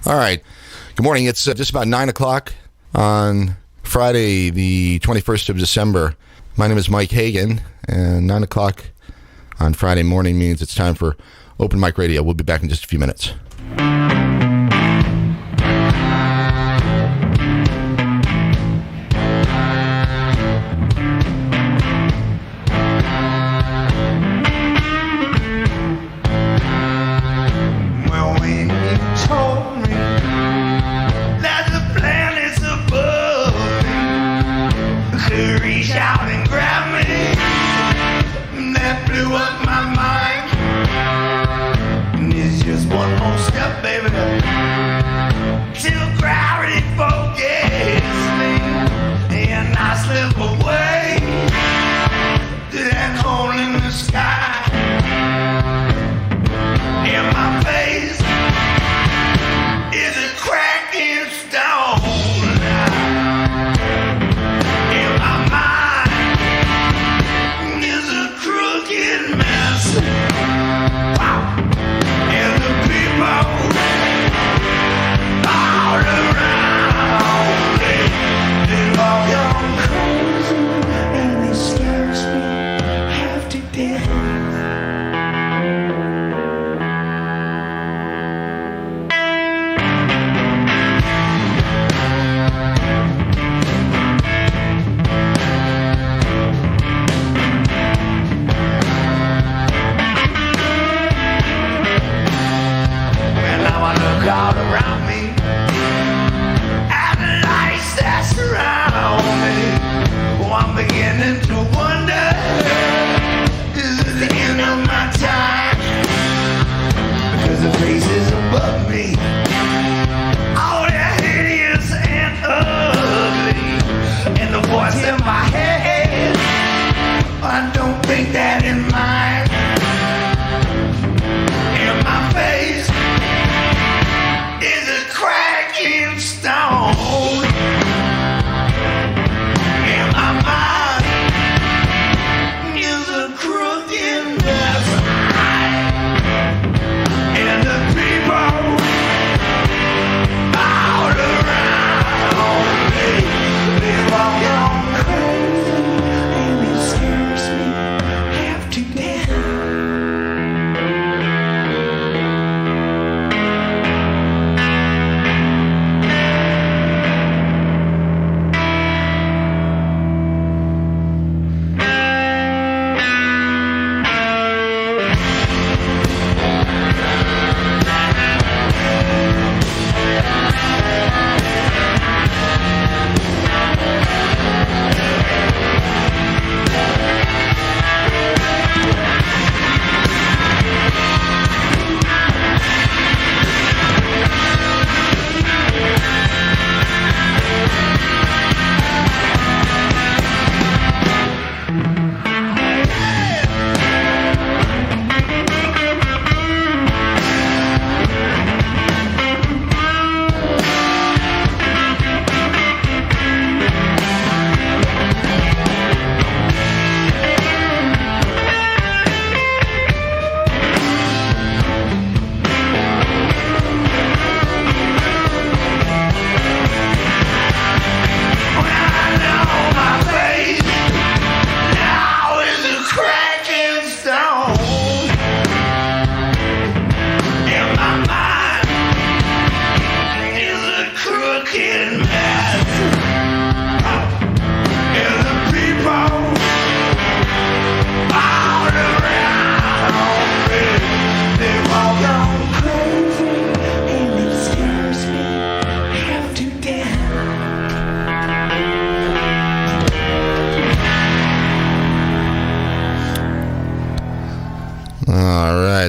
All right. Good morning. It's just about 9 o'clock on Friday, the 21st of December. My name is Mike Hagan, and 9 o'clock on Friday morning means it's time for Open Mic Radio. We'll be back in just a few minutes.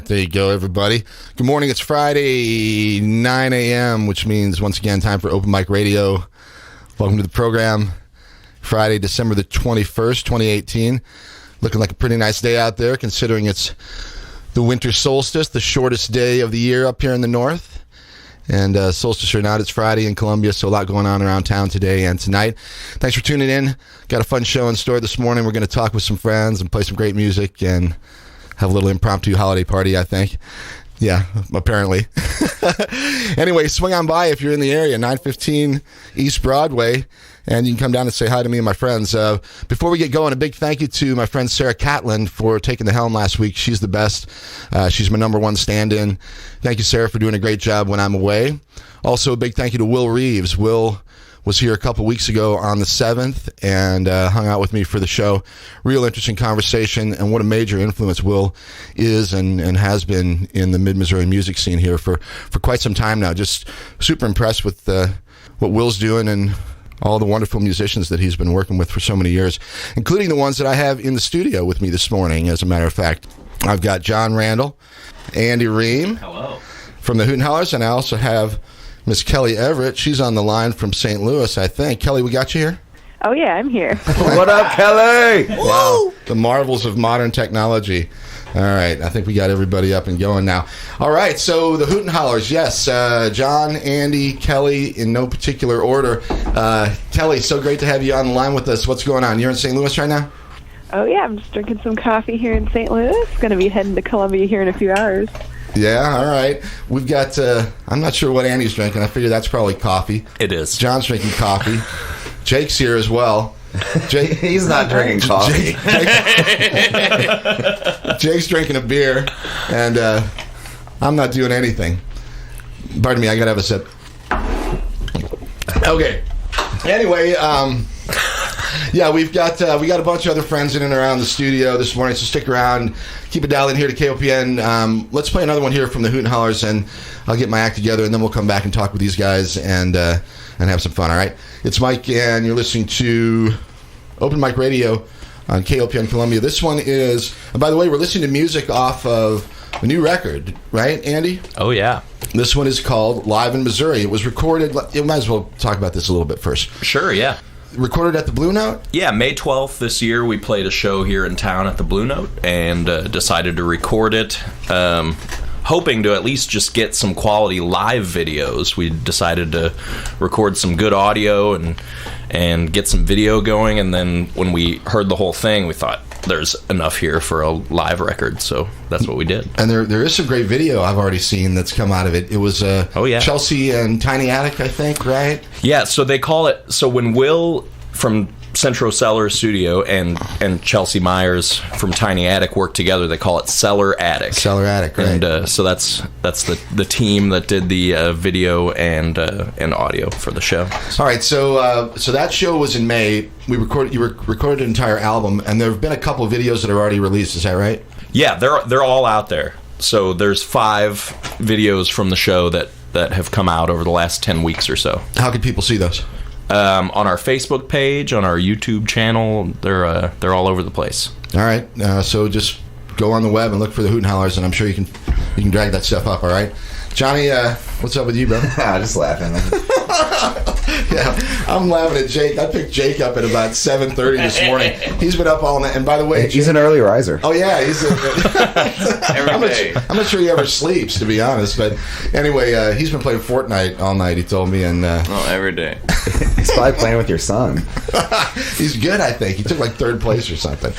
There you go, everybody. Good morning. It's Friday, 9 a.m., which means, once again, time for Open Mic Radio. Welcome to the program. Friday, December the 21st, 2018. Looking like a pretty nice day out there, considering it's the winter solstice, the shortest day of the year up here in the north. And solstice or not, it's Friday in Columbia, so a lot going on around town today and tonight. Thanks for tuning in. Got a fun show in store this morning. We're going to talk with some friends and play some great music and have a little impromptu holiday party, I think. Yeah, apparently. Anyway, swing on by if you're in the area, 915 East Broadway, and you can come down and say hi to me and my friends. Before we get going, a big thank you to my friend Sarah Catlin for taking the helm last week. She's the best. She's my number one stand-in. Thank you, Sarah, for doing a great job when I'm away. Also, a big thank you to Will Reeves. Will was here a couple weeks ago on the 7th and hung out with me for the show. Real interesting conversation, and what a major influence Will is and has been in the mid-Missouri music scene here for quite some time now. Just super impressed with what Will's doing and all the wonderful musicians that he's been working with for so many years, including the ones that I have in the studio with me this morning. As a matter of fact, I've got John Randall, Andy Ream. Hello. Oh, yeah, I'm here. What up, Kellie? Wow, the marvels of modern technology. All right, I think we got everybody up and going now. All right, so the Hooten Hallers, yes. John, Andy, Kellie, in no particular order. Kellie, so great to have you on the line with us. What's going on? You're in St. Louis right now? Oh, yeah, I'm just drinking some coffee here in St. Louis. Going to be heading to Columbia here in a few hours. Yeah, all right. We've got, I'm not sure what Andy's drinking. I figure that's probably coffee. It is. John's drinking coffee. Jake's here as well. Jake, he's not drinking coffee. Jake's drinking a beer, and I'm not doing anything. Pardon me, I gotta have a sip. Okay. Anyway, yeah, we got a bunch of other friends in and around the studio this morning, so stick around. Keep it dialed in here to KOPN. Let's play another one here from the Hooten Hallers, and I'll get my act together, and then we'll come back and talk with these guys and have some fun, all right? It's Mike, and you're listening to Open Mic Radio on KOPN Columbia. This one is, and by the way, we're listening to music off of a new record, right, Andy? Oh, yeah. This one is called Live in Missouri. It was recorded, you might as well talk about this a little bit first. Sure, yeah. Recorded at the Blue Note? Yeah, May 12th this year, we played a show here in town at the Blue Note and decided to record it. Hoping to at least just get some quality live videos. We decided to record some good audio and get some video going, and then when we heard the whole thing, we thought there's enough here for a live record, so that's what we did. And there is some great video I've already seen that's come out of it. It was Chelsea and Tiny Attic, I think, right? Yeah, so they call it, so when Will from Central Cellar Studio and Chelsea Myers from Tiny Attic work together, they call it Cellar Attic. Cellar Attic, right. And so that's the team that did the video and audio for the show. All right, so that show was in May. You recorded an entire album, and there have been a couple of videos that are already released. Is that right? Yeah, they're all out there. So there's 5 videos from the show that have come out over the last 10 weeks or so. How can people see those? On our Facebook page, on our YouTube channel, they're all over the place. All right, so just go on the web and look for the Hooten Hallers, and I'm sure you can drag that stuff up. All right, Johnny, what's up with you, bro? Just laughing. Yeah, I'm laughing at Jake. I picked Jake up at about 7:30 this morning. He's been up all night, and by the way, he's an early riser. Oh yeah, he's every day. I'm not sure he ever sleeps, to be honest. But anyway, he's been playing Fortnite all night. He told me, and every day. He's probably playing with your son. He's good, I think. He took like 3rd place or something.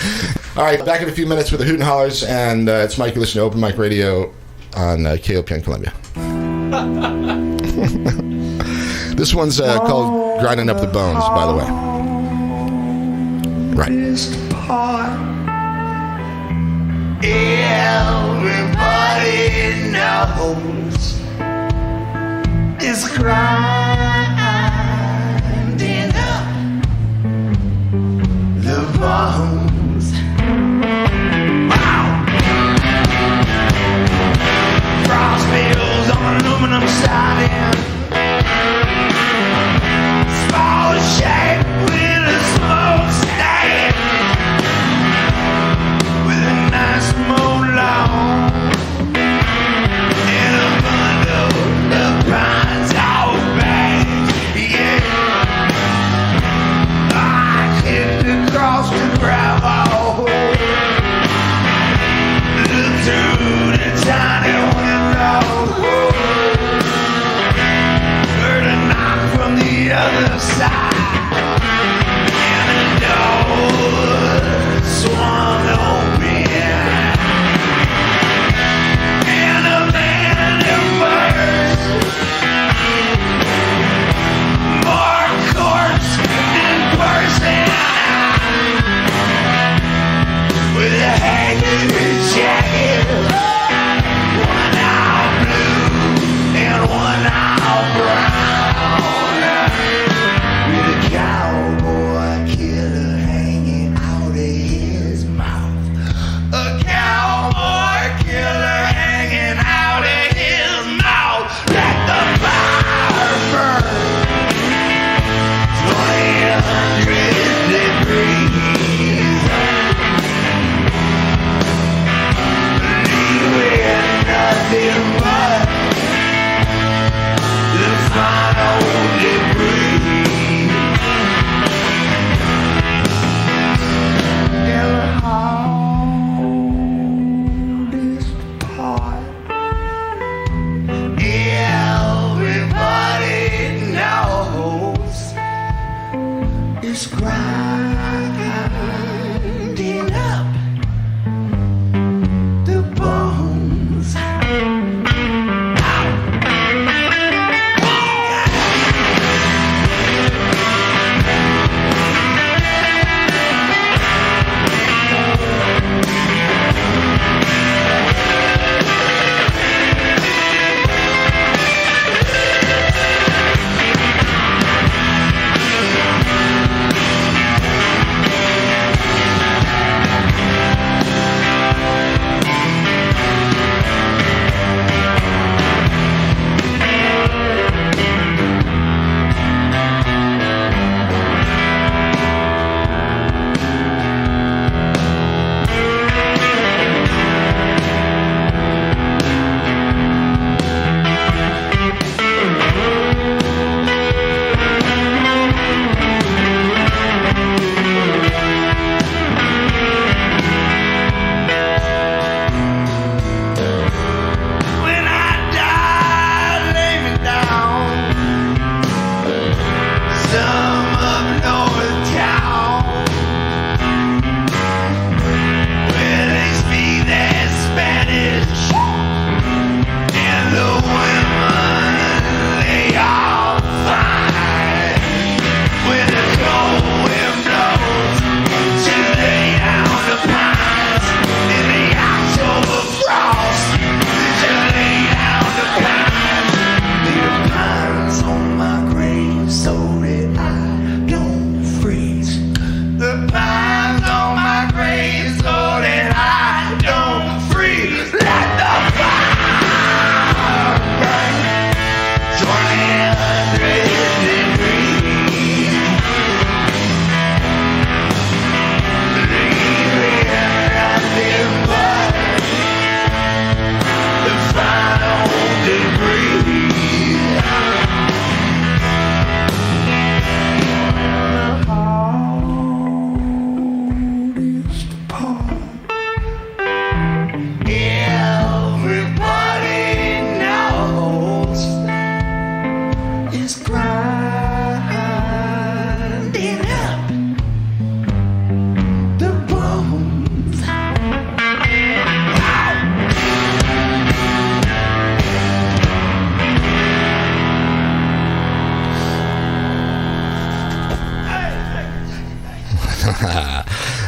All right, back in a few minutes with the Hooten Hallers, and it's Mike. You listen to Open Mic Radio on KOPN Columbia. This one's called Grinding Up the Bones, by the way. Right. Everybody knows it's grinding up the bones. Wow! Frost mills on aluminum siding. Small shape with a smokestack, with a nice mowed lawn and a bundle of pines off bags. Yeah, I kicked across the gravel, looked through the tiny window. From the other side, and the door swung open, and a man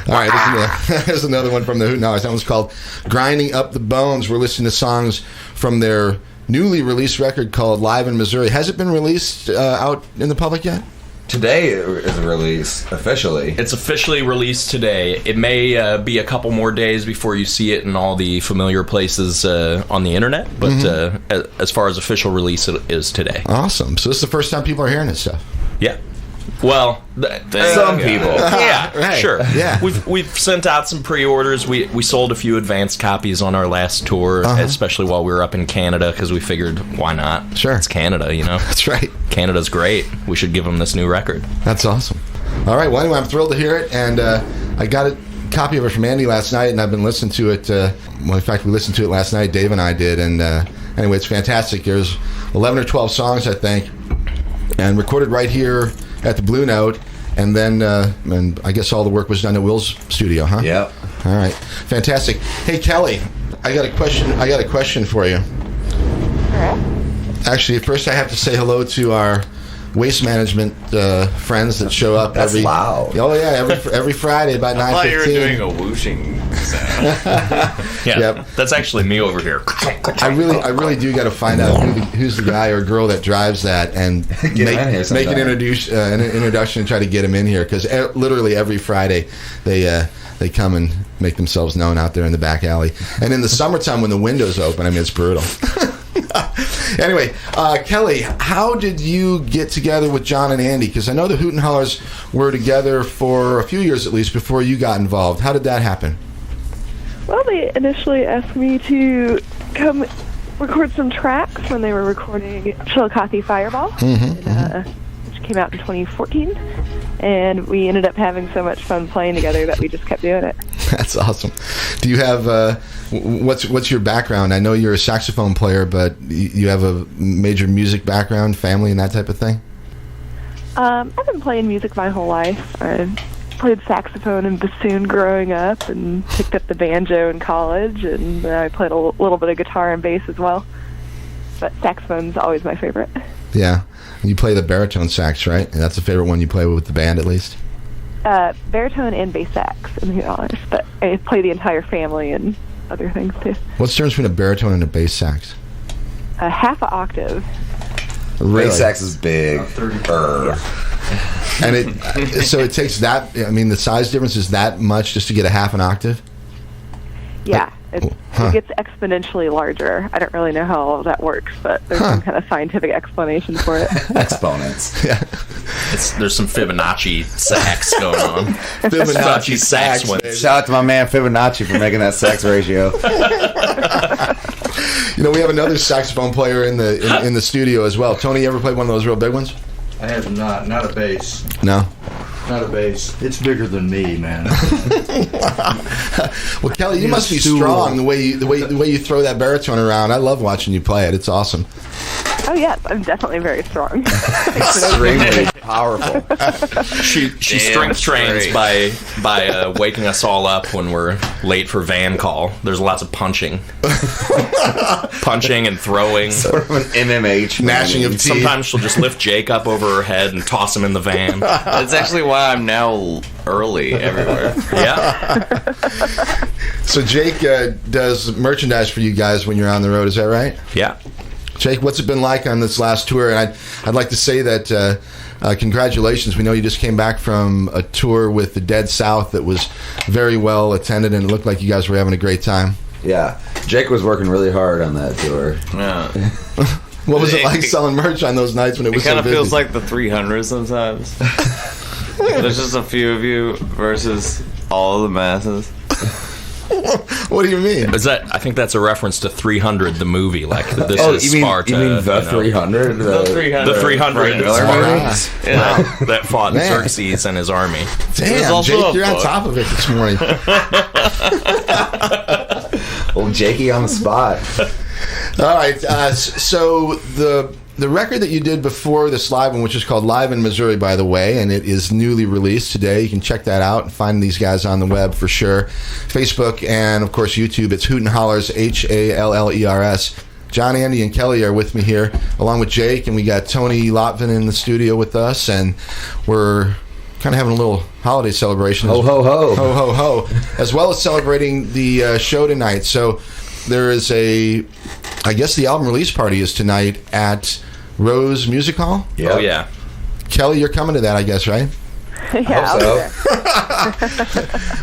All right, there's another one from the Hooten Hallers. That one's called Grinding Up the Bones. We're listening to songs from their newly released record called Live in Missouri. Has it been released out in the public yet? Today is released officially. It's officially released today. It may be a couple more days before you see it in all the familiar places on the internet, but as far as official release, it is today. Awesome. So this is the first time people are hearing this stuff. Yeah. Well, some people. Yeah, right. Sure. Yeah. We've sent out some pre-orders. We sold a few advanced copies on our last tour, especially while we were up in Canada, because we figured, why not? Sure. It's Canada, you know? That's right. Canada's great. We should give them this new record. That's awesome. All right. Well, anyway, I'm thrilled to hear it, and I got a copy of it from Andy last night, and I've been listening to it. Well, in fact, we listened to it last night. Dave and I did, and anyway, it's fantastic. There's 11 or 12 songs, I think, and recorded right here at the Blue Note, and then and I guess all the work was done at Will's studio, huh? Yep. All right, fantastic. Hey, Kelly, I got a question for you. Actually, first I have to say hello to our waste management friends that show up That's every. loud. Oh yeah, every Friday about 9:15. I thought you were doing a whooshing sound. Yeah, Yep. that's actually me over here. I really do got to find out who's the guy or girl that drives that and Get him in here make sometime. an introduction and try to get him in here because literally every Friday they come and make themselves known out there in the back alley. And in the summertime when the windows open, I mean, it's brutal. Anyway, Kellie, how did you get together with John and Andy? Because I know the Hooten Hallers were together for a few years at least before you got involved. How did that happen? Well, they initially asked me to come record some tracks when they were recording Chillicothe Fireball, which came out in 2014. And we ended up having so much fun playing together that we just kept doing it. That's awesome. Do you have what's your background? I know you're a saxophone player, but you have a major music background, family, and that type of thing? I've been playing music my whole life. I played saxophone and bassoon growing up and picked up the banjo in college, and I played a little bit of guitar and bass as well. But saxophone's always my favorite. Yeah. You play the baritone sax, right? And that's the favorite one you play with the band, at least? Baritone and bass sax in the Hooten Hallers, but I play the entire family and other things too. What's the difference between a baritone and a bass sax? Half an octave. Really? Bass sax is big. And so it takes that, I mean, the size difference is that much just to get a half an octave? Yeah, it gets exponentially larger. I don't really know how all that works, but there's some kind of scientific explanation for it. Exponents. Yeah. There's some Fibonacci sax going on. Fibonacci sax sax, one. baby. Shout out to my man Fibonacci for making that sex ratio. You know, we have another saxophone player in the studio as well. Tony, you ever played one of those real big ones? I have not a bass. No. Not a bass. It's bigger than me, man. Well, Kellie, you must be strong the way you throw that baritone around. I love watching you play it. It's awesome. Oh yes, I'm definitely very strong. Extremely powerful. She strength trains by waking us all up when we're late for van call. There's lots of punching and throwing. Sort of an MMA Gnashing of teeth. Sometimes she'll just lift Jake up over her head and toss him in the van. That's actually why I'm now early everywhere. Yeah, So Jake does merchandise for you guys when you're on the road. Is that right? yeah. Jake, what's it been like on this last tour? And I'd like to say that congratulations. We know you just came back from a tour with the Dead South that was very well attended, and it looked like you guys were having a great time. Yeah. Jake was working really hard on that tour. Yeah. What was it like selling merch on those nights when it was It kind so of busy? feels like the 300 sometimes. There's just a few of you versus all of the masses. What do you mean? Is that? I think that's a reference to 300, the movie. Like this Oh, is you mean Sparta. the you know. 300? The 300. The 300 Frank Miller Sparta. movies. Yeah. that fought Man. Xerxes and his army. There's Damn, also Jake, a you're on book. top of it this morning. Old Jakey on the spot. All right, so the record that you did before this live one, which is called Live in Missouri, by the way, and it is newly released today. You can check that out and find these guys on the web for sure. Facebook and, of course, YouTube. It's Hooten Hallers, Hallers. John, Andy, and Kellie are with me here, along with Jake, and we got Tony Lotvin in the studio with us, and we're kind of having a little holiday celebration. Ho, ho, ho. Ho, ho, ho. As well as celebrating the show tonight. So there is I guess the album release party is tonight at Rose Music Hall. Oh yeah. Kellie, you're coming to that, I guess, right? Yeah, I'll be so. there.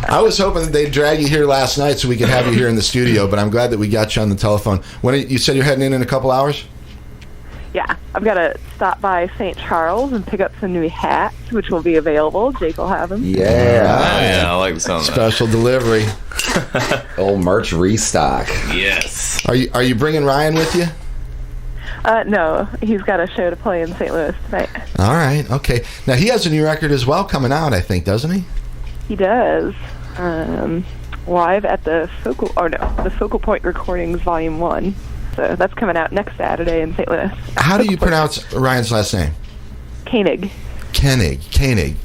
I was hoping that they'd drag you here last night so we could have you here in the studio, but I'm glad that we got you on the telephone. You said you're heading in a couple hours? Yeah, I've got to stop by St. Charles and pick up some new hats, which will be available. Jake will have them. Yeah. Yeah, I like the sound of that. Special delivery. Old merch restock. Yes. Are you bringing Ryan with you? No, he's got a show to play in St. Louis tonight. All right, okay. Now, he has a new record as well coming out, I think, doesn't he? He does. Live at the Focal Point Recordings Volume 1. So that's coming out next Saturday in St. Louis. How do you pronounce Ryan's last name? Koenig. Koenig, Koenig.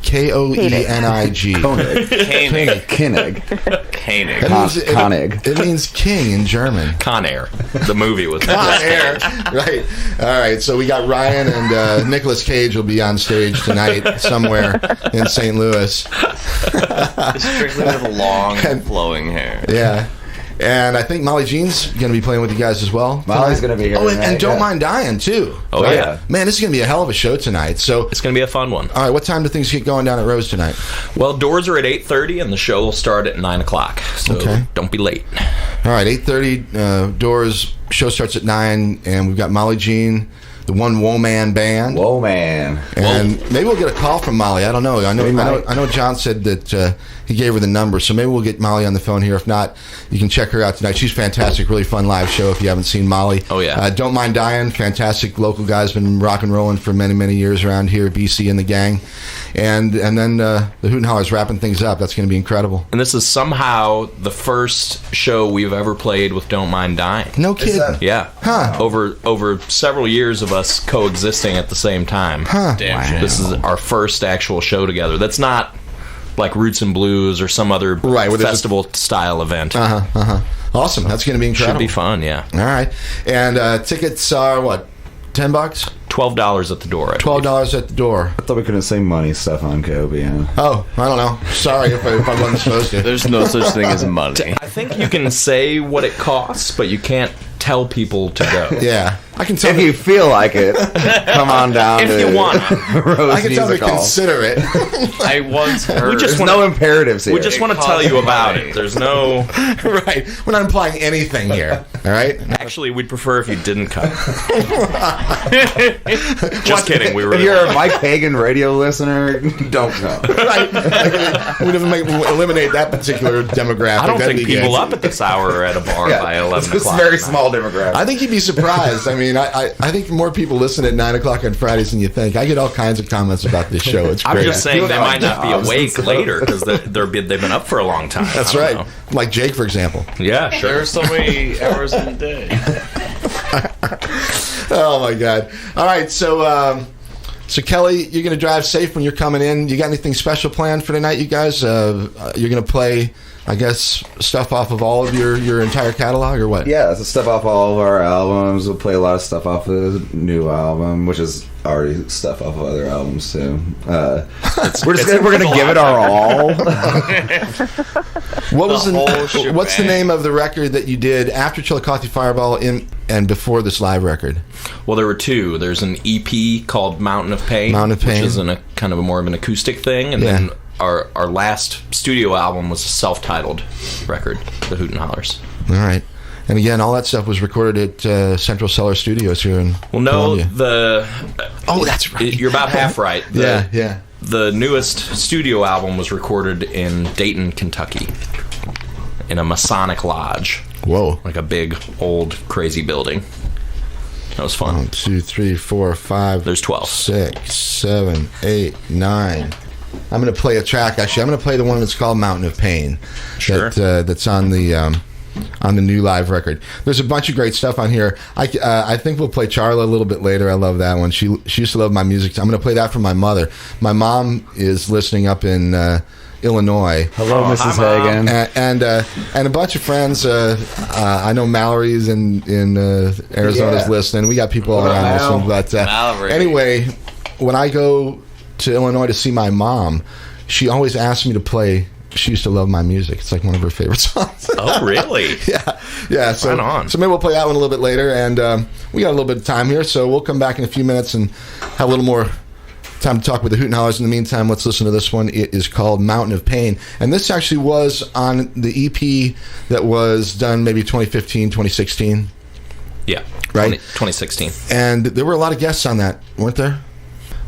Koenig. It means king in German. Con Air. The movie was Con Air. Right. All right. So we got Ryan and Nicolas Cage will be on stage tonight somewhere in St. Louis. Strictly with long, flowing hair. Yeah. And I think Molly Jean's going to be playing with you guys as well. Molly's going to be here. Oh, and tonight, Don't Mind Dying, too. Oh, Right? yeah. Man, this is going to be a hell of a show tonight. So, It's going to be a fun one. all right, what time do things get going down at Rose tonight? Well, doors are at 8:30, and the show will start at 9 o'clock. So Okay. don't be late. All right, 8:30, doors, show starts at 9, and we've got Molly Jean, the One Woe Man Band. Whoa, man. And maybe we'll get a call from Molly. I don't know. I We might. know John said that he gave her the number, so maybe we'll get Molly on the phone here. If not, you can check her out tonight. She's fantastic, really fun live show if you haven't seen Molly. Oh, yeah. Don't Mind Dying, fantastic local guys, been rock and rolling for many, many years around here, BC and the gang. And then the Hooten Hallers wrapping things up. That's going to be incredible. And this is somehow the first show we've ever played with Don't Mind Dying. No kidding. that- Yeah. Huh. Over several years of us coexisting at the same time. Huh. Damn shame. This is our first actual show together. That's not like Roots and Blues or some other Right, where there's festival style event. Awesome. That's going to be incredible. Should be fun, yeah. All right. And tickets are what? $10? $12 at the door. I believe. $12 at the door. I thought we couldn't say money stuff on Kobe. Yeah. Oh, I don't know. Sorry if I wasn't supposed to. There's no such thing as money. I think you can say what it costs, but you can't tell people to go. Yeah. I can tell If you feel like it, come on down If to you want. Rose I can tell Music to Hall. consider it. I once heard. just There's wanna- no imperatives here. We just It want to costs tell you about money. it. There's no... Right. We're not implying anything here. All right? Actually, we'd prefer if you didn't come. Just kidding. We were... If you're a Mike Hagan radio listener, don't go. Right. Like, we'd eliminate that particular demographic. I don't That'd think be people good. up at this hour are at a bar by 11 it's o'clock. a very small demographic. I think you'd be surprised. I mean, I think more people listen at 9 o'clock on Fridays than you think. I get all kinds of comments about this show. It's I'm great. just saying they might not be jobs and awake stuff. later because they've been up for a long time. That's I don't right. know. Like Jake, for example. Yeah, sure. There are so many hours in a day. Oh my God! All right, so Kelly, you're going to drive safe when you're coming in. You got anything special planned for tonight, you guys? You're going to play, I guess, stuff off of all of your entire catalog, or what? Yeah, it's stuff off all of our albums. We'll play a lot of stuff off of the new album, which is already stuff off of other albums too. We're gonna give it our all. What was whole what's the shebang. name of the record that you did after Chillicothe Fireball and before this live record? Well, there were two. There's an EP called Mountain of Pain, Mountain of Pain. which is a kind of more of an acoustic thing, and Yeah. then our last studio album was a self-titled record, the Hooten Hallers. All right. And again, all that stuff was recorded at Central Cellar Studios here in Well, no, Columbia. Oh, that's right. You're about half right. Yeah. The newest studio album was recorded in Dayton, Kentucky, in a Masonic lodge, Whoa. like a big, old, crazy building. That was fun. 1, 2, 3, 4, 5. There's 12. 6, 7, 8, 9. I'm going to play a track. Actually, I'm going to play the one that's called "Mountain of Pain." Sure. That's on the new live record. There's a bunch of great stuff on here. I think we'll play Charla a little bit later. I love that one. She used to love my music. I'm going to play that for my mother. My mom is listening up in Illinois. Hello, Mrs. hi, Mom. Hagan. And a bunch of friends. I know Mallory's in Arizona's Yeah. listening. We got people all What up, around Mal? listening. But Mallory. anyway, when I go to Illinois to see my mom, she always asks me to play. She used to love my music. It's like one of her favorite songs. Oh, really? Yeah. So, Right on. so maybe we'll play that one a little bit later. And we got a little bit of time here, so we'll come back in a few minutes and have a little more time to talk with the Hooten Hallers. In the meantime, let's listen to this one. It is called Mountain of Pain. And this actually was on the EP that was done maybe 2015, 2016. Yeah. Right. 2016. And there were a lot of guests on that, weren't there?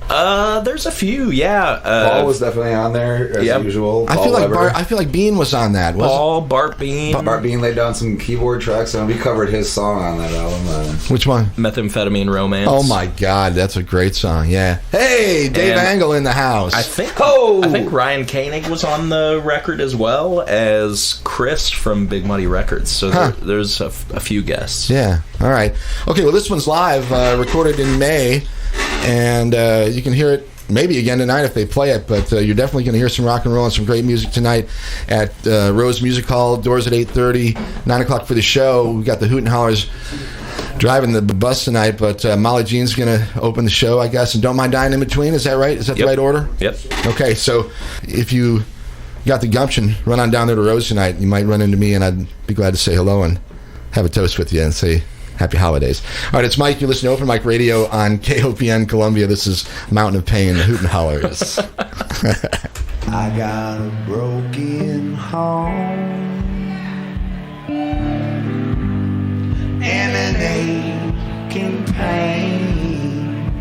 There's a few, yeah. Paul was definitely on there as Yep. usual. I feel like Bean was on that. Paul, Bart Bean, Bart Bean laid down some keyboard tracks, and we covered his song on that album. Which one? Methamphetamine Romance. Oh my God, that's a great song. Yeah. Hey, Dave And Angle in the house. I think Ryan Koenig was on the record as well as Chris from Big Muddy Records. So there's a few guests. Yeah. All right. Okay. Well, this one's live, recorded in May, And you can hear it maybe again tonight if they play it, but you're definitely going to hear some rock and roll and some great music tonight at Rose Music Hall. Doors at 8:30, 9 o'clock for the show. We got the Hooten Hallers driving the bus tonight, but Molly Jean's going to open the show, I guess, and Don't Mind Dying in Between. Is that right? Is that the right order? Yep. Okay, so if you got the gumption, run on down there to Rose tonight. You might run into me, and I'd be glad to say hello and have a toast with you and say happy holidays. All right, it's Mike. You're listening to Open Mic Radio on KOPN Columbia. This is Mountain of Pain, Hooten Hallers. I got a broken home and an aching pain.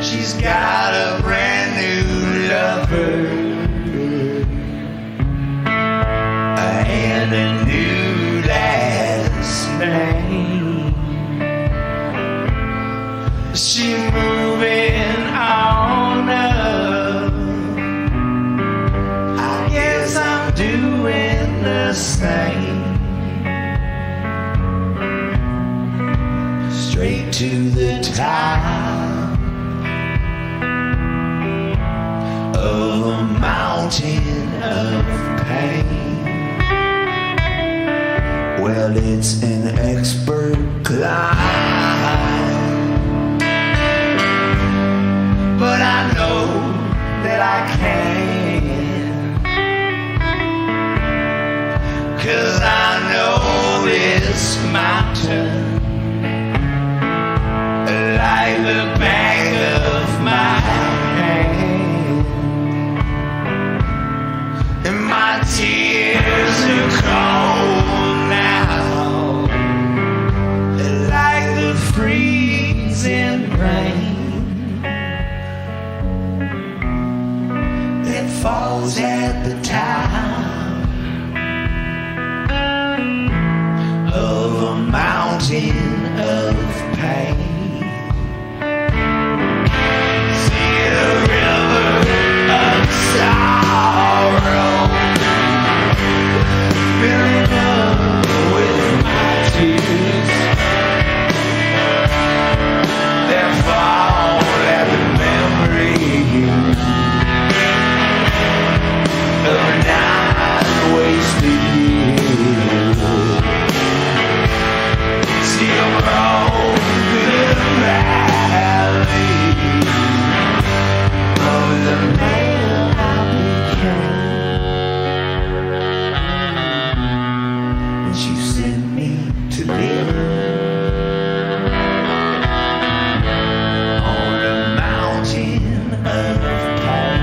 She's got a brand new lover and a new last name. She moving on up. I guess I'm doing the same. Straight to the top of a mountain of pain. Well, it's an expert climb, but I know that I can, 'cause I know this mountain like the back of my hand, and my tears are cold now, like the freezing rain that falls at the top of a mountain of pain. Sorrow filling up with my tears that fall at the memory of not wasted years. See, I'm wrong through the valley of the man and she sent me to live on a mountain of pain.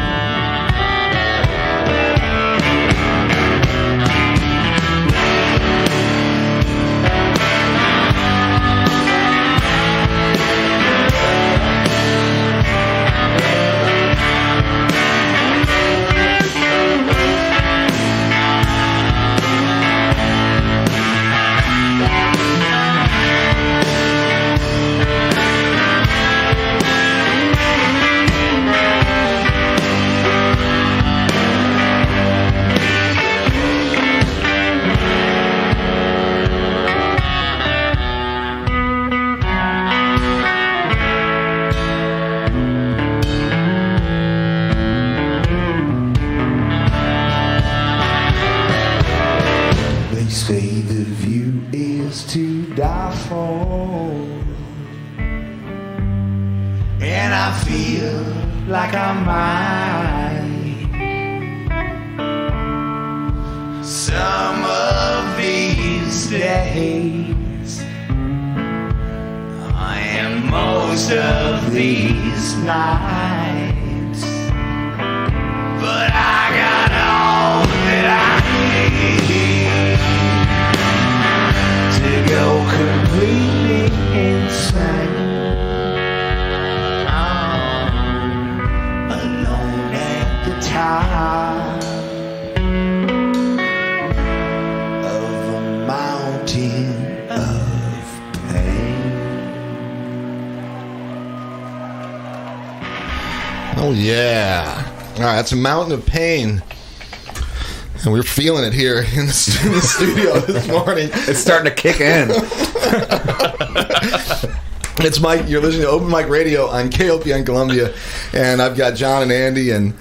They say the view is to die for, and I feel like I might. Some of these days, and most of these nights, but I got all that I need to go completely insane. Alone at the top of a mountain of pain. Oh, yeah. All right, that's a Mountain of Pain. And we're feeling it here in the studio this morning. It's starting to kick in. It's Mike. You're listening to Open Mic Radio on KOPN Columbia, and I've got John and Andy and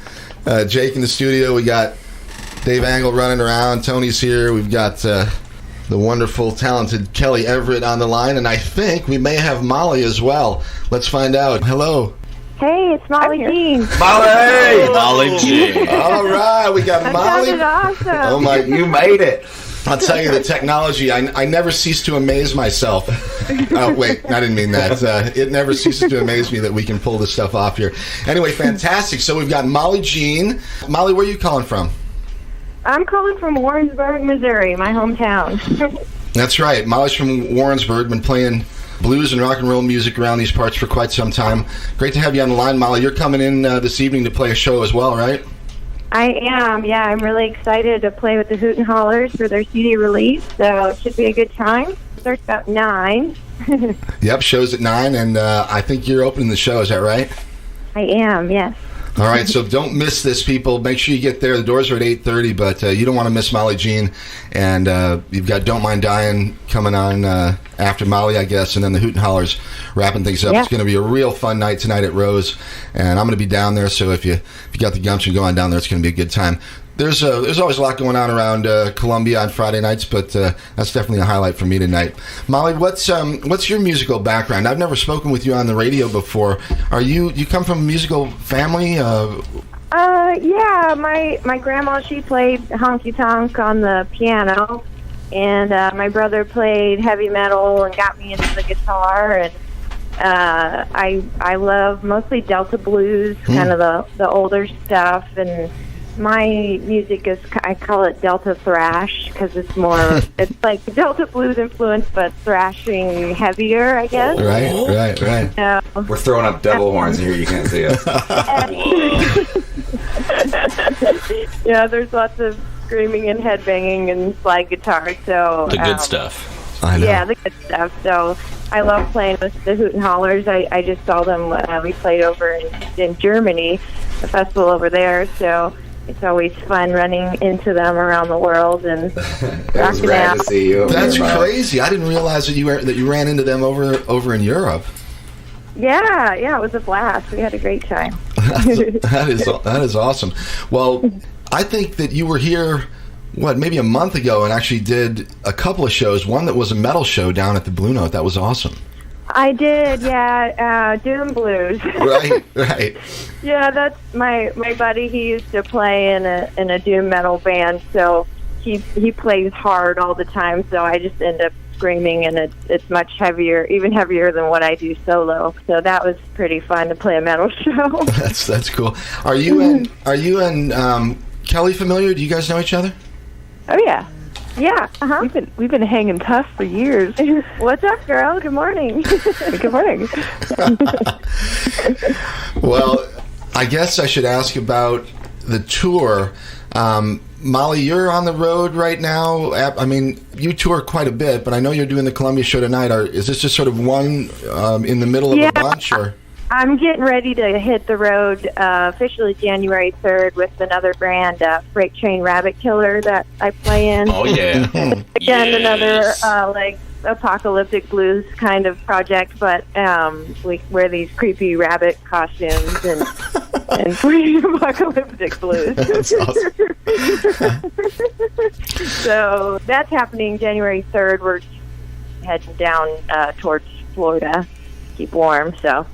Jake in the studio. We got Dave Angle running around. Tony's here. We've got the wonderful, talented Kellie Everett on the line, and I think we may have Molly as well. Let's find out. Hello. Hey, it's Molly Jean. Molly! Molly G. All right, we got That Molly. sounded awesome. Oh my! You made it. I'll tell you, the technology, I never cease to amaze myself. Oh, wait, I didn't mean that. It never ceases to amaze me that we can pull this stuff off here. Anyway, fantastic. So we've got Molly Jean. Molly, where are you calling from? I'm calling from Warrensburg, Missouri, my hometown. That's right. Molly's from Warrensburg, been playing blues and rock and roll music around these parts for quite some time. Great to have you on the line, Molly. You're coming in this evening to play a show as well, right? I am, yeah. I'm really excited to play with the Hooten Hallers for their CD release, so it should be a good time. It starts about 9. Yep, show's at 9, and I think you're opening the show. Is that right? I am, yes. All right, so don't miss this, people. Make sure you get there. The doors are at 8:30, but you don't want to miss Molly Jean. And you've got Don't Mind Dying coming on after Molly, I guess, and then the Hooten Hallers wrapping things up. Yeah. It's going to be a real fun night tonight at Rose, and I'm going to be down there, so if you got the gumption, go on down there. It's going to be a good time. There's always a lot going on around Columbia on Friday nights, but that's definitely a highlight for me tonight. Molly, what's your musical background? I've never spoken with you on the radio before. You come from a musical family? Yeah, my grandma, she played honky-tonk on the piano, and my brother played heavy metal and got me into the guitar, and I love mostly Delta blues, kind of the older stuff, and my music is, I call it Delta thrash, because it's more, it's like Delta blues influence, but thrashing heavier, I guess. Right. We're throwing up devil horns here. You can't see us. Yeah, there's lots of screaming and headbanging and slide guitar, so... The good stuff. I know. Yeah, the good stuff. So I love playing with the Hooten Hallers. I just saw them, we played over in Germany, a festival over there, so... It's always fun running into them around the world and It was rocking rad out. to see you. That's crazy. I didn't realize that you ran into them over in Europe. Yeah, it was a blast. We had a great time. That is awesome. Well, I think that you were here, maybe a month ago, and actually did a couple of shows. One that was a metal show down at the Blue Note. That was awesome. I did, yeah. Doom Blues. Right. Yeah, that's my buddy. He used to play in a doom metal band, so he plays hard all the time. So I just end up screaming, and it's much heavier, even heavier than what I do solo. So that was pretty fun to play a metal show. That's cool. Are you and Kellie familiar? Do you guys know each other? Oh yeah. Yeah, We've been hanging tough for years. What's up, girl? Good morning. Good morning. Well, I guess I should ask about the tour. Molly, you're on the road right now. I mean, you tour quite a bit, but I know you're doing the Columbia show tonight. Is this just sort of one in the middle of a bunch, or? I'm getting ready to hit the road officially January 3rd with another brand, Freight Train Rabbit Killer, that I play in. Oh, yeah. Again, Yes. another like apocalyptic blues kind of project, but we wear these creepy rabbit costumes and play apocalyptic blues. That's awesome. So that's happening January 3rd. We're heading down towards Florida, keep warm, so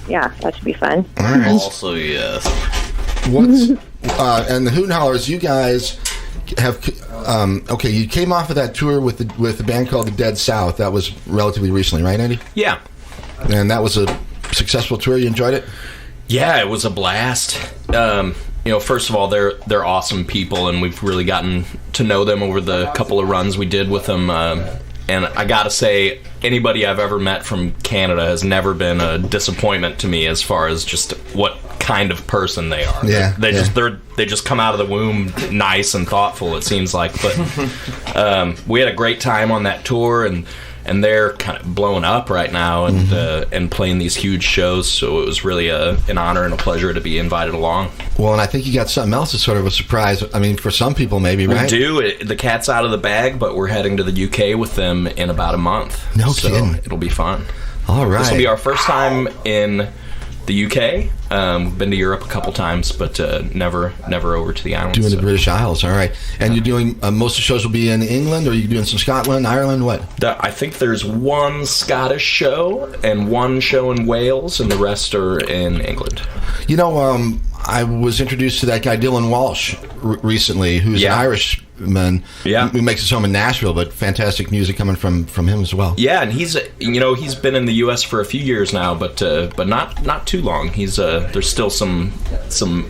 yeah, that should be fun. All right. Also, yes. What's and the Hooten Hallers? You guys have okay. You came off of that tour with the band called the Dead South. That was relatively recently, right, Andy? Yeah. And that was a successful tour. You enjoyed it? Yeah, it was a blast. First of all, they're awesome people, and we've really gotten to know them over the couple of runs we did with them. And I gotta say, anybody I've ever met from Canada has never been a disappointment to me as far as just what kind of person they are. Yeah, they just come out of the womb nice and thoughtful, it seems like. But we had a great time on that tour, and they're kind of blowing up right now and playing these huge shows. So it was really an honor and a pleasure to be invited along. Well, and I think you got something else that's sort of a surprise. I mean, for some people, maybe, right? We do. The cat's out of the bag, but we're heading to the UK with them in about a month. No so kidding. It'll be fun. All right. This will be our first time in the UK. Been to Europe a couple times, but never over to the islands. Doing the British Isles, all right. And you're doing, most of the shows will be in England, or are you doing some Scotland, Ireland, what? I think there's one Scottish show and one show in Wales, and the rest are in England. You know, I was introduced to that guy Dylan Walsh recently, who's an Irishman who makes his home in Nashville, but fantastic music coming from him as well. Yeah, and he's been in the U.S. for a few years now, but not too long. He's there's still some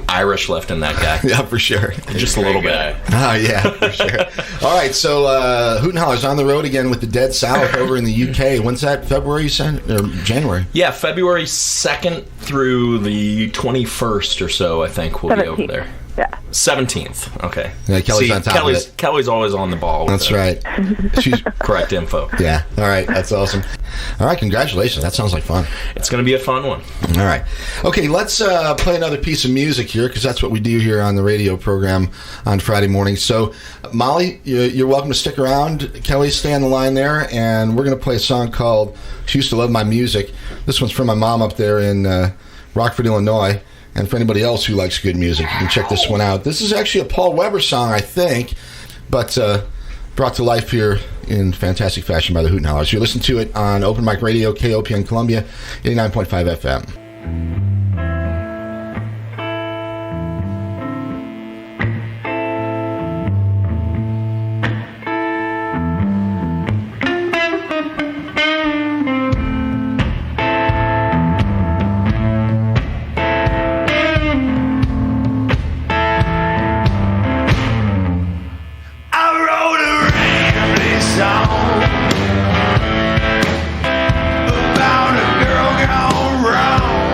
Irish left in that guy. Yeah, for sure. Just a little bit. Oh, yeah, for sure. All right, so Hooten Hallers on the road again with the Dead South over in the UK. When's that? February, you said? Or January? Yeah, February 2nd through the 21st or so, I think we'll 17th. be over there. Yeah. 17th. Okay. Yeah, Kelly's on top of it. Kelly's always on the ball with That's right. She's correct info. Yeah. All right. That's awesome. All right. Congratulations. That sounds like fun. It's going to be a fun one. All right. Okay. Let's play another piece of music here, because that's what we do here on the radio program on Friday mornings. So, Molly, you're welcome to stick around. Kelly, stay on the line there, and we're going to play a song called "She Used to Love My Music." This one's from my mom up there in Rockford, Illinois. And for anybody else who likes good music, you can check this one out. This is actually a Paul Weber song, I think, but brought to life here in fantastic fashion by the Hooten Hallers. You listen to it on Open Mic Radio, KOPN Columbia, 89.5 FM. About a girl gone wrong.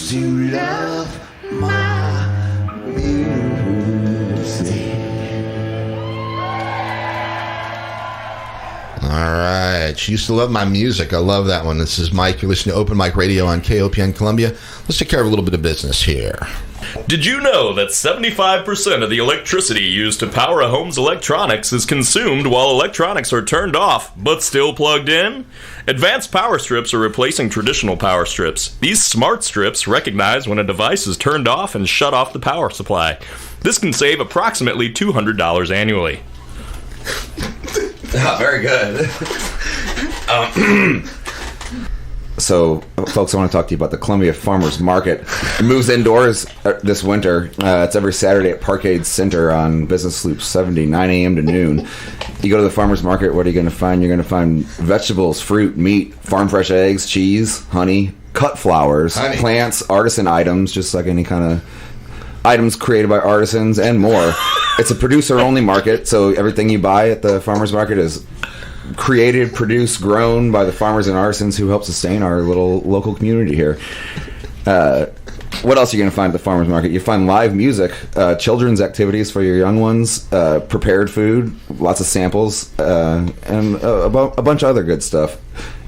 used to love my music. All right. She used to love my music. I love that one. This is Mike. You're listening to Open Mic Radio on KOPN Columbia. Let's take care of a little bit of business here. Did you know that 75% of the electricity used to power a home's electronics is consumed while electronics are turned off, but still plugged in? Advanced power strips are replacing traditional power strips. These smart strips recognize when a device is turned off and shut off the power supply. This can save approximately $200 annually. Very good. So, folks, I want to talk to you about the Columbia Farmers Market. It moves indoors this winter. It's every Saturday at Parkade Center on Business Loop 70, 9 a.m. to noon. You go to the farmers market, what are you going to find? You're going to find vegetables, fruit, meat, farm fresh eggs, cheese, honey, cut flowers, plants, artisan items, just like any kind of items created by artisans and more. It's a producer-only market, so everything you buy at the farmers market is created, produced, grown by the farmers and artisans who help sustain our little local community here. What else are you going to find at the farmers market? You find live music, children's activities for your young ones, prepared food, lots of samples, and a bunch of other good stuff.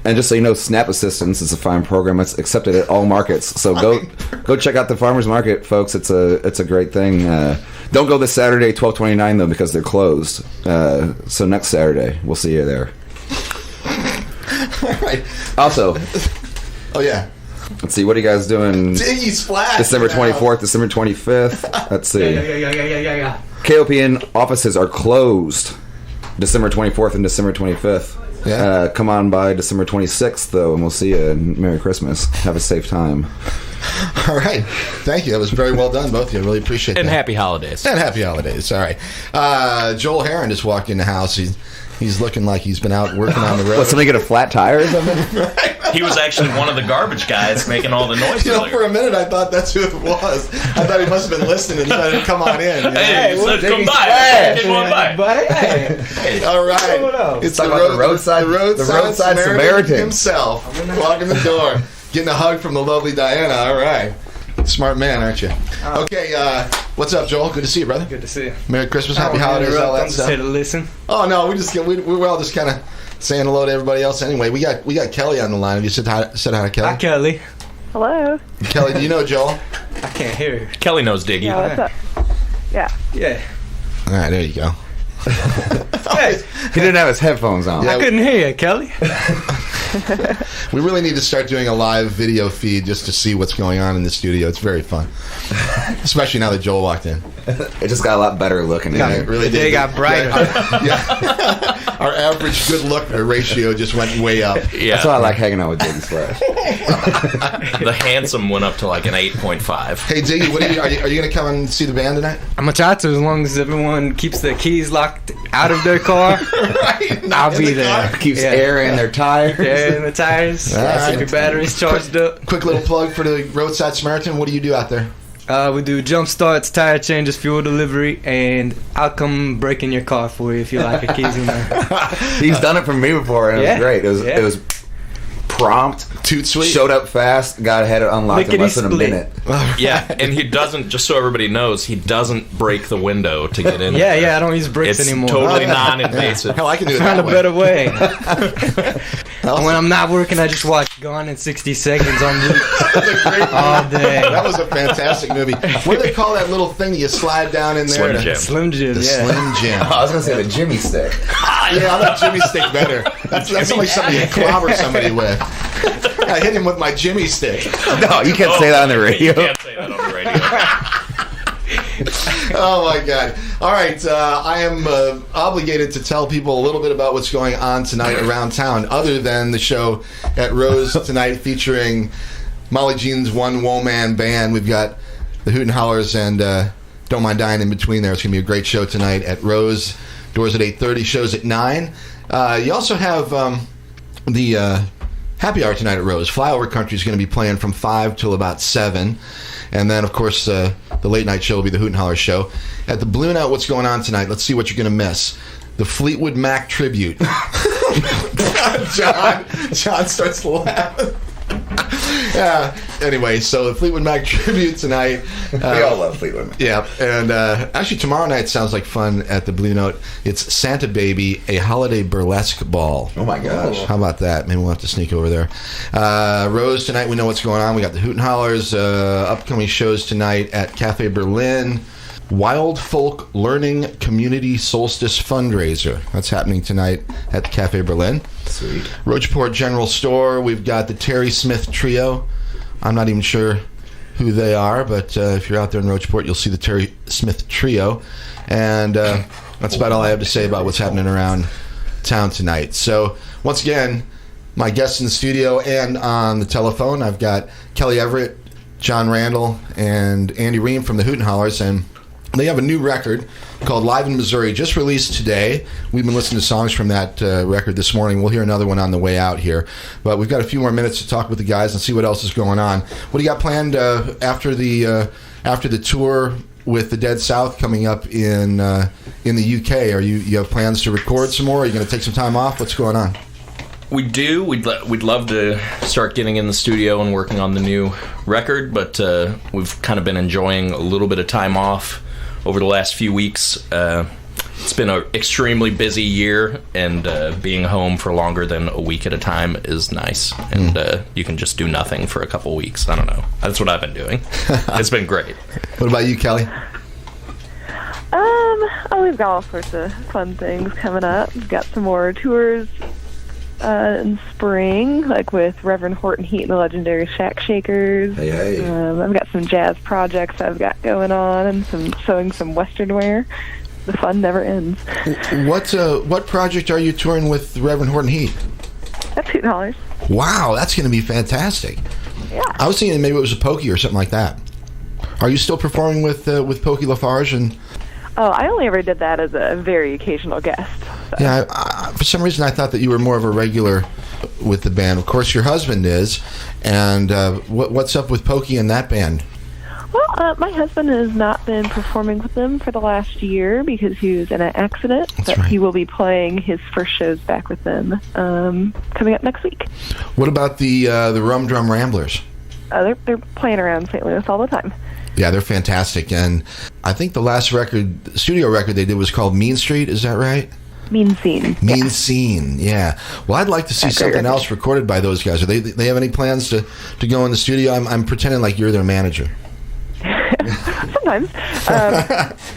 And just so you know, SNAP assistance is a fine program. It's accepted at all markets. So go check out the farmers market, folks. It's a great thing. Don't go this Saturday, 12/29 though, because they're closed. So next Saturday, we'll see you there. All right. Also, oh yeah. Let's see, what are you guys doing? Diggy Splash. December 24th, December 25th. Let's see. Yeah. KOPN offices are closed December 24th and December 25th. Yeah. Come on by December 26th, though, and we'll see you. Merry Christmas. Have a safe time. All right. Thank you. That was very well done, both of you. I really appreciate that. And happy holidays. And happy holidays. All right. Joel Heron just walked in the house. He's looking like he's been out working on the road. What, somebody get a flat tire or something? He was actually one of the garbage guys making all the noise earlier. For a minute, I thought that's who it was. I thought he must have been listening and decided to come on in. You know? Hey, let's come by. Come on by. Buddy, hey. All right. It's the roadside Samaritan himself. Walking the door. Getting a hug from the lovely Diana. All right. Smart man, aren't you? Okay, what's up, Joel? Good to see you, brother. Good to see you. Merry Christmas, happy holidays, all that stuff. Say to listen. Oh no, we're all just kind of saying hello to everybody else. Anyway, we got Kelly on the line. Have you said hi to Kelly? Hi, Kelly. Hello. Kelly, do you know Joel? I can't hear her. Kelly knows Diggy. Yeah, what's up? Yeah. Yeah. All right, there you go. Hey, He didn't have his headphones on. I couldn't hear you, Kelly. We really need to start doing a live video feed just to see what's going on in the studio. It's very fun, especially now that Joel walked in. It just got a lot better looking in Yeah, here. it really They did. got brighter. Yeah. Our average good look ratio just went way up. Yeah. That's why I like hanging out with Diggy Splash. The handsome went up to like an 8.5. Hey, Diggy, are you going to come and see the band tonight? I'm gonna try to, as long as everyone keeps their keys locked out of their car. Right, I'll in be the there. car. Keeps Yeah. air in their tires. Yeah, in the tires. All right. Keep your batteries charged up. Quick little plug for the Roadside Samaritan. What do you do out there? We do jump starts, tire changes, fuel delivery, and I'll come break in your car for you if you like your keys in there. He's done it for me before, and it was great. It was prompt, Toot sweet. showed up fast, got ahead of unlocked in less than a Lickety-split. minute. Yeah, and he doesn't, just so everybody knows, he doesn't break the window to get in. Yeah, I don't use bricks It's anymore. totally non-invasive. Hell, I can do it Found that a way. better way. And when I'm not working, I just watch Gone in 60 Seconds on loop That's a great all movie. day. That was a fantastic movie. What do they call that little thing that you slide down in there? Slim Jim. Slim Jim, The yeah. Slim Jim. I was going to say the Jimmy stick. Yeah, I like Jimmy stick better. That's like something you clobber somebody with. I hit him with my Jimmy stick. No, you can't say that on the radio. You can't say that on the radio. Oh my God! All right, I am obligated to tell people a little bit about what's going on tonight around town, other than the show at Rose tonight featuring Molly Jean's One Woman Band. We've got the Hooten Hallers and Don't Mind Dying in between there. It's going to be a great show tonight at Rose. Doors at 8:30, shows at 9. You also have the happy hour tonight at Rose. Flyover Country is going to be playing from 5 till about 7. And then, of course, the late night show will be the Hooten Hallers show. At the Blue Note, what's going on tonight? Let's see what you're going to miss. The Fleetwood Mac tribute. John starts laughing. Anyway, so the Fleetwood Mac tribute tonight. We all love Fleetwood Mac. Yeah, and actually tomorrow night sounds like fun at the Blue Note. It's Santa Baby, a holiday burlesque ball. Oh my gosh. How about that? Maybe we'll have to sneak over there. Rose, tonight we know what's going on. We got the Hooten Hallers, upcoming shows tonight at Cafe Berlin. Wild Folk Learning Community Solstice Fundraiser. That's happening tonight at the Cafe Berlin. Sweet. Roachport General Store. We've got the Terry Smith Trio. I'm not even sure who they are, but if you're out there in Roachport, you'll see the Terry Smith Trio. And that's about all I have to say about what's happening around town tonight. So, once again, my guests in the studio and on the telephone, I've got Kellie Everett, John Randall, and Andy Ream from the Hooten Hallers, and they have a new record called Live in Missouri, just released today. We've been listening to songs from that record this morning. We'll hear another one on the way out here. But we've got a few more minutes to talk with the guys and see what else is going on. What do you got planned after the tour with the Dead South coming up in the UK? Are you have plans to record some more? Are you going to take some time off? What's going on? We do. We'd love to start getting in the studio and working on the new record, but we've kind of been enjoying a little bit of time off over the last few weeks. It's been an extremely busy year, and being home for longer than a week at a time is nice. And you can just do nothing for a couple weeks. I don't know. That's what I've been doing. It's been great. What about you, Kellie? We've got all sorts of fun things coming up. We've got some more tours in spring, like with Reverend Hooten Heat and the Legendary Shack Shakers. Hey. I've got some jazz projects I've got going on, and sewing some Western wear. The fun never ends. What project are you touring with Reverend Hooten Heat? That's Hooten Hallers. Wow, that's going to be fantastic. Yeah. I was thinking maybe it was a Pokey or something like that. Are you still performing with Pokey Lafarge? And Oh, I only ever did that as a very occasional guest. So. yeah, I, for some reason I thought that you were more of a regular with the band. Of course, your husband is. And what's up with Pokey and that band? Well, my husband has not been performing with them for the last year because he was in an accident. But right. He will be playing his first shows back with them coming up next week. What about the Rum Drum Ramblers? They're playing around St. Louis all the time. Yeah, they're fantastic. And I think the last studio record they did was called Mean Street. Is that right? Mean Scene. Mean Scene, yeah. Well, I'd like to see something else recorded by those guys. Are they have any plans to go in the studio? I'm pretending like you're their manager. Sometimes.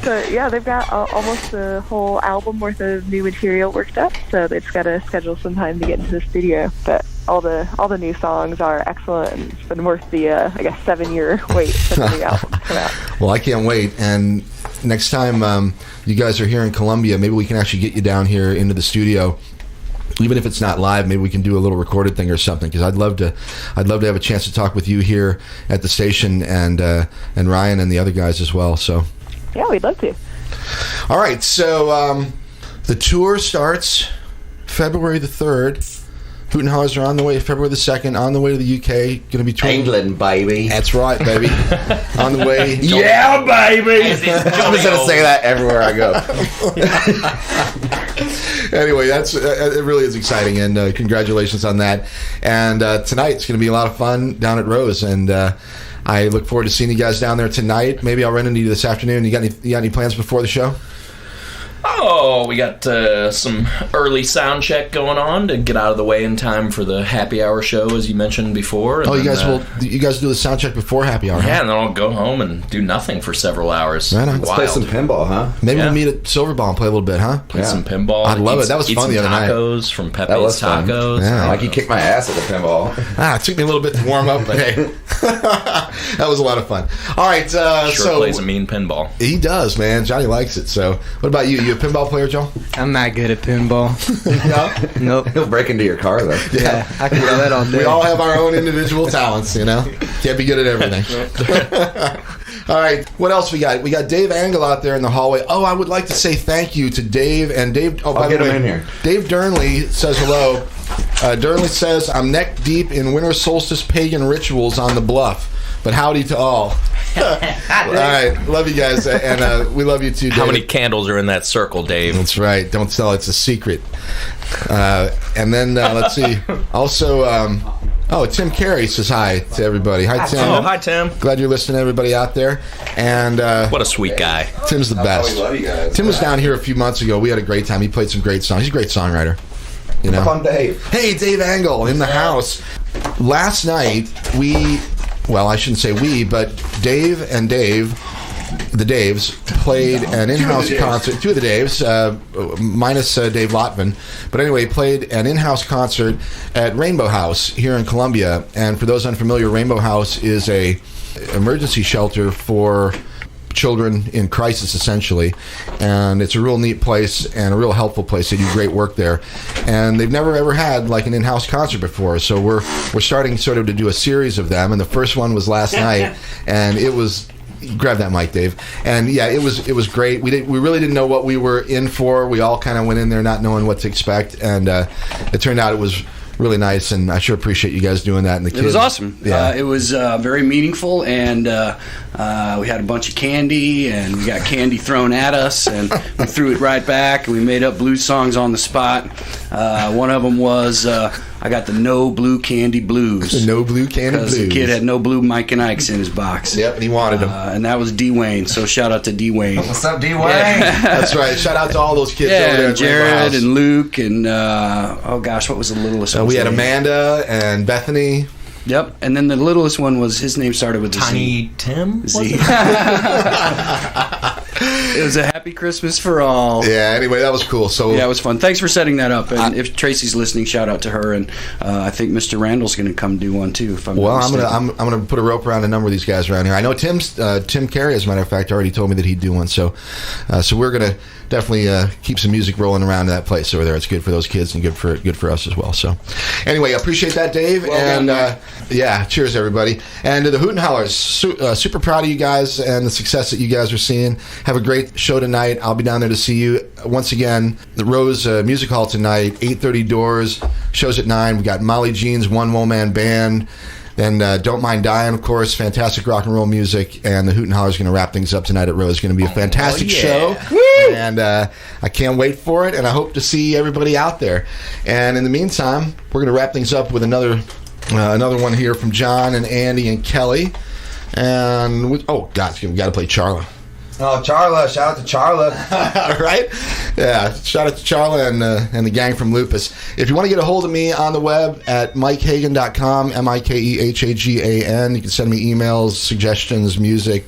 So, yeah, they've got almost a whole album worth of new material worked up, so they've just got to schedule some time to get into the studio. But all the new songs are excellent, and it's been worth the, 7-year wait for the new album to come out. Well, I can't wait. And next time you guys are here in Columbia, maybe we can actually get you down here into the studio. Even if it's not live, maybe we can do a little recorded thing or something. Because I'd love to have a chance to talk with you here at the station, and Ryan and the other guys as well. So, yeah, we'd love to. All right, so the tour starts February the 3rd. Hooten Hallers are on the way February the 2nd, on the way to the UK. Going to be touring. England, baby. That's right, baby. On the way. Yeah, baby. I'm just going to say that everywhere I go. Anyway, it really is exciting, and congratulations on that. And tonight it's going to be a lot of fun down at Rose, and I look forward to seeing you guys down there tonight. Maybe I'll run into you this afternoon. You got any plans before the show? Oh, we got some early sound check going on to get out of the way in time for the happy hour show, as you mentioned before. And you guys do the sound check before happy hour? Yeah, huh? and then I'll go home and do nothing for several hours. Right on. Let's play some pinball, huh? Maybe Yeah. we'll meet at Silverball and play a little bit, huh? Play some pinball. I'd love it. That was fun the other night. Tacos from Pepe's That was fun. Tacos. Yeah. Like you kicked my ass at the pinball. It took me a little bit to warm up, but hey, that was a lot of fun. All right, Sure plays a mean pinball. He does, man. Johnny likes it. So, what about you? You a pinball player, Joel? I'm not good at pinball. No? Nope. He'll break into your car, though. Yeah, I can do that all day. We all have our own individual talents, you know? Can't be good at everything. All right, what else we got? We got Dave Angle out there in the hallway. Oh, I would like to say thank you to Dave. And Dave, by I'll get the way, him in here. Dave Durnley says hello. Durnley says, I'm neck deep in winter solstice pagan rituals on the bluff. But howdy to all. All right, love you guys, and we love you too, Dave. How many candles are in that circle, Dave? That's right. Don't tell. It's a secret. And then let's see. Also, Oh, Tim Carey says hi to everybody. Hi, Tim. Oh, hi, Tim. Glad you're listening, everybody out there. And What a sweet guy. Tim's the best. love you guys. Tim was down here a few months ago. We had a great time. He played some great songs. He's a great songwriter. You know. Fun Dave. Hey, Dave Angle in the house. Last night, I shouldn't say we, but Dave and Dave, the Daves, played an in-house concert. Two of the Daves, minus Dave Lotvin. But anyway, played an in-house concert at Rainbow House here in Columbia. And for those unfamiliar, Rainbow House is a emergency shelter for children in crisis, essentially, and it's a real neat place and a real helpful place. They do great work there, and they've never ever had like an in-house concert before, so we're starting sort of to do a series of them, and the first one was last night, and it was, grab that mic, Dave, and yeah, it was great. We really didn't know what we were in for. We all kind of went in there not knowing what to expect, and it turned out it was really nice, and I sure appreciate you guys doing that. And the kids. It was awesome. Yeah. It was very meaningful, and we had a bunch of candy, and we got candy thrown at us, and we threw it right back, and we made up blues songs on the spot. One of them was I got the No Blue Candy Blues. The No Blue Candy Blues. Because the kid had no blue Mike and Ike's in his box. Yep, and he wanted them. And that was D. Wayne, so shout out to D. Wayne. What's up, D. Wayne? That's right. Shout out to all those kids over there Yeah, at Jared Rainbow House. and Luke, and oh gosh, what was the littlest one? We had Amanda and Bethany. Yep, and then the littlest one was, his name started with a Z. Tiny Tim? Z. It was a happy Christmas for all. Yeah, anyway, that was cool. So Yeah, it was fun. Thanks for setting that up. And if Tracy's listening, shout out to her. And I think Mr. Randall's going to come do one too. If I'm well, not I'm mistaken. gonna put a rope around a number of these guys around here. I know Tim Carey, as a matter of fact, already told me that he'd do one. So we're gonna definitely keep some music rolling around that place over there. It's good for those kids and good for us as well. So anyway, I appreciate that, Dave. Yeah, cheers everybody. And to the Hooten Hallers, super proud of you guys and the success that you guys are seeing. Have a great show tonight. I'll be down there to see you once again. The Rose Music Hall tonight, 8:30 doors. Shows at 9. We got Molly Jean's One Man Band. Then Don't Mind Dying, of course, fantastic rock and roll music, and the Hooten Hallers going to wrap things up tonight at Rose. It's going to be a fantastic show, and I can't wait for it, and I hope to see everybody out there. And in the meantime, we're going to wrap things up with another one here from John and Andy and Kelly. And we got to play Charla. Oh, Charla. Shout out to Charla. Right? Yeah, shout out to Charla and the gang from Lupus. If you want to get a hold of me on the web at MikeHagan.com, MikeHagan, you can send me emails, suggestions, music,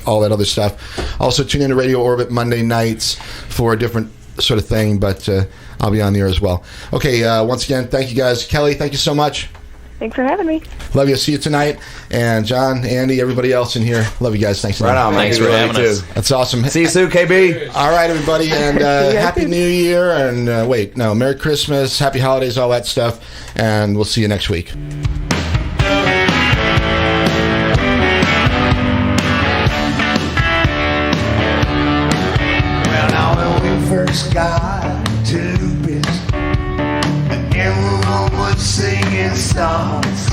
all that other stuff. Also, tune in to Radio Orbit Monday nights for a different sort of thing, but I'll be on the air as well. Okay, once again, thank you guys. Kelly, thank you so much. Thanks for having me. Love you. See you tonight. And John, Andy, everybody else in here, love you guys. Thanks. Right on, man. Thanks for having us. That's awesome. See you soon, KB. All right, everybody, and Happy New Year, and Merry Christmas, Happy Holidays, all that stuff, and we'll see you next week. Well, now when we first got to Lupus, everyone was singing songs.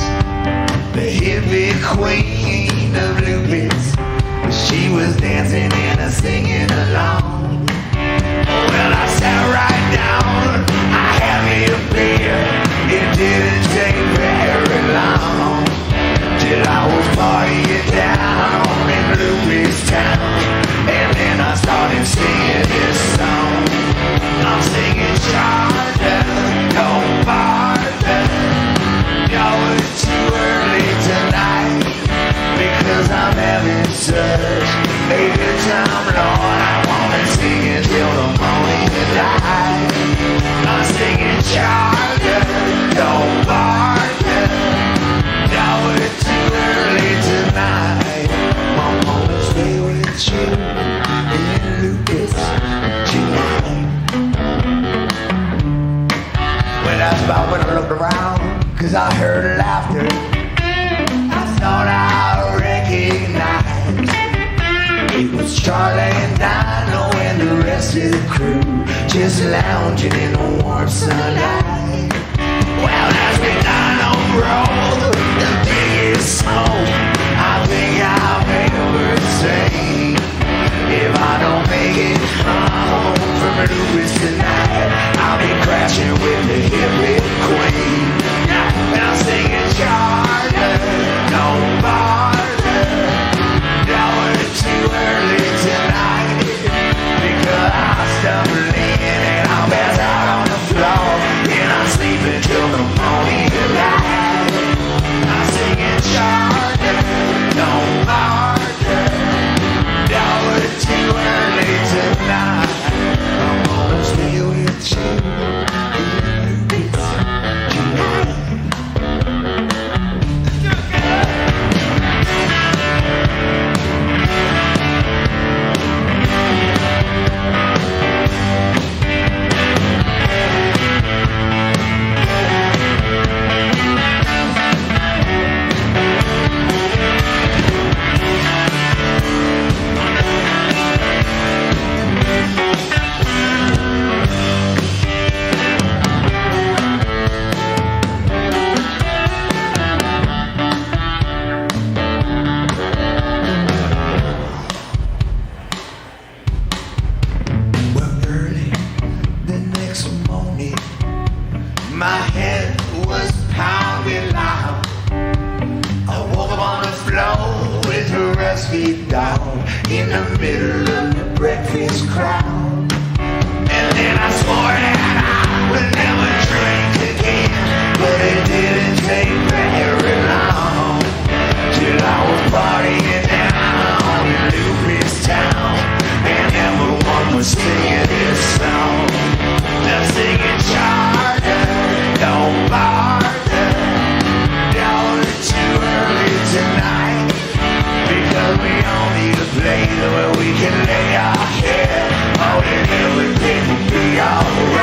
The hippie queen of Lupus, she was dancing and singing along. Well, I sat right down, I had me a beer. It didn't take very long till I was partying down in Lupus town. And then I started singing this song. I'm singing Charla, don't bother. Y'all it's too early tonight, because I'm having such a good time, Lord. I wanna sing it till the morning light. I'm singing Charla, don't bother. Y'all it's too early tonight. I'm gonna stay with you in Lupus tonight. When I stopped and I looked around, 'cause I heard laughter, I thought I recognized it was Charlie and Dino and the rest of the crew, just lounging in the warm sunlight. Well, as we Dino rolled the biggest smoke I think I've ever seen. If I don't make it home from Lupus tonight, I'll be crashing with the hippie queen. And I'm singing Charlie. with a rusty dog in the middle of the breakfast crowd. And then I swore that I would never drink again, but it didn't take very long till I was partying down in Lucas Town, and everyone was singing this song. They're singing Charter, don't bother, y'all are too early tonight, because we all need a place where we can lay our head, oh, and everything will be alright.